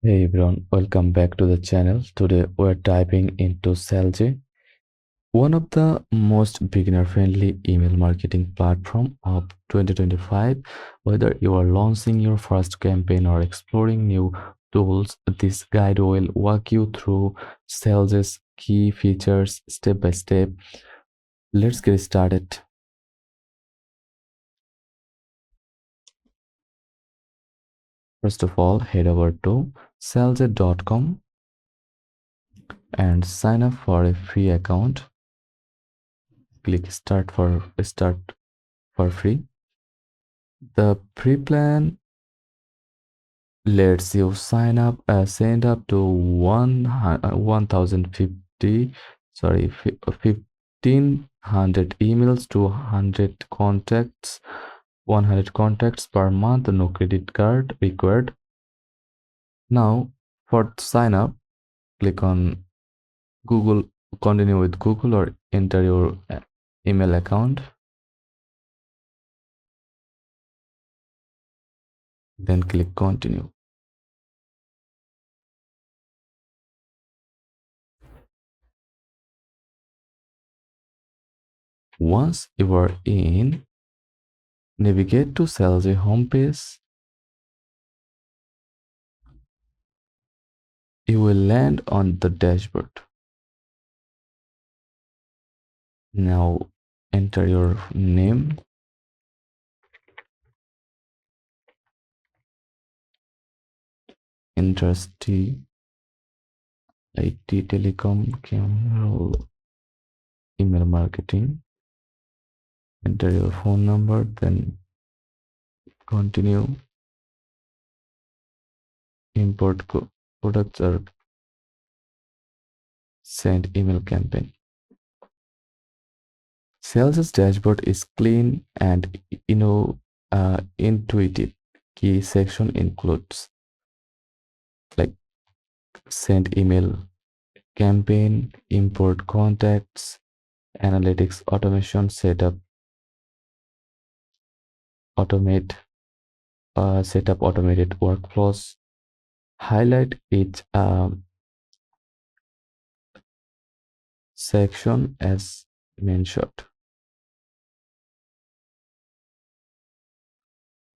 Hey everyone, welcome back to the channel. Today we're diving into Selzy, one of the most beginner-friendly email marketing platform of 2025. Whether you are launching your first campaign or exploring new tools, this guide will walk you through Selzy's key features step by step. Let's get started. First of all, head over to selzy.com and sign up for a free account. Click start for free. The pre-plan lets you send up to 1050, 1500 emails to 100 contacts per month, no credit card required. Now, for sign up, click on Google, continue with Google or enter your email account, then click continue. Once you are in, navigate to Selzy homepage. You will land on the dashboard. Now enter your name, industry, IT, telecom, camera, email marketing. Enter your phone number, then continue. Import products or send email campaign. Sales dashboard is clean and intuitive. Key section includes like send email campaign, import contacts, analytics automation, setup, automate, set up automated workflows, highlight each section as mentioned.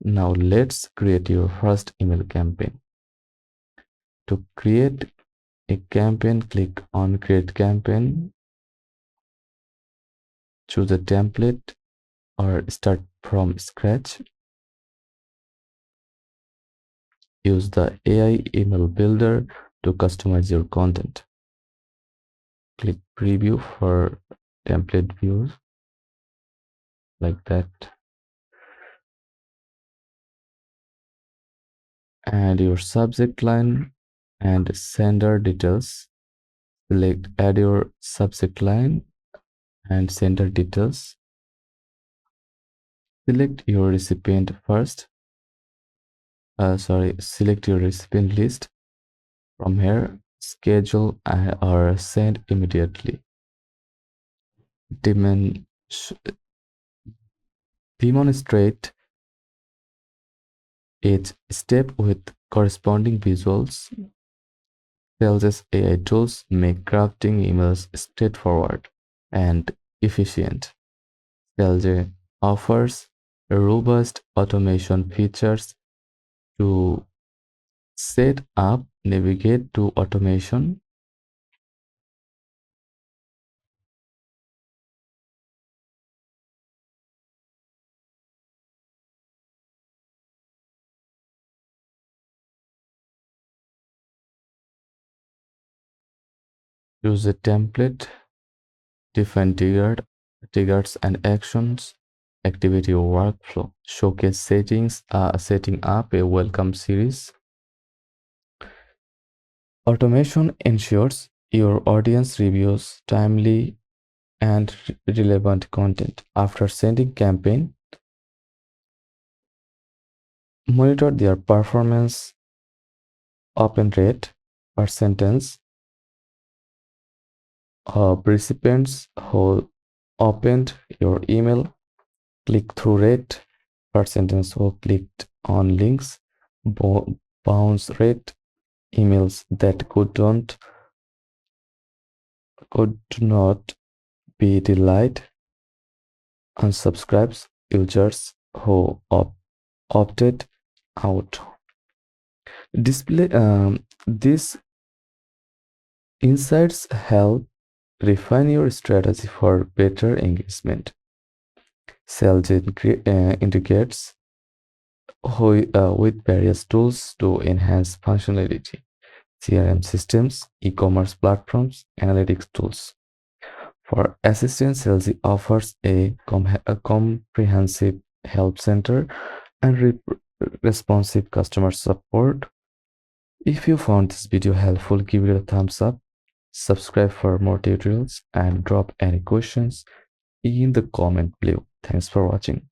Now let's create your first email campaign. To create a campaign, click on create campaign, choose a template or start from scratch. Use the AI email builder to customize your content. Click preview for template views like that. Add your subject line and sender details. Select add your subject line and sender details. Select your recipient first. Select your recipient list. From here, schedule or send immediately. Demonstrate each step with corresponding visuals. Sales's AI tools make crafting emails straightforward and efficient. Selzy offers robust automation features to set up, navigate to automation, use a template, define triggers and actions, activate your workflow, showcase settings, setting up a welcome series. Automation ensures your audience reviews timely and relevant content. After sending campaign, monitor their performance, open rate, percentage of recipients who opened your email, click-through rate, percentage who clicked on links, bounce rate, emails that could not be deleted, unsubscribes users who opted out. Display these insights help refine your strategy for better engagement. Selzy integrates with various tools to enhance functionality: CRM systems, e-commerce platforms, analytics tools. For assistance, Selzy offers a comprehensive help center and responsive customer support. If you found this video helpful, give it a thumbs up, subscribe for more tutorials, and drop any questions in the comment below. Thanks for watching.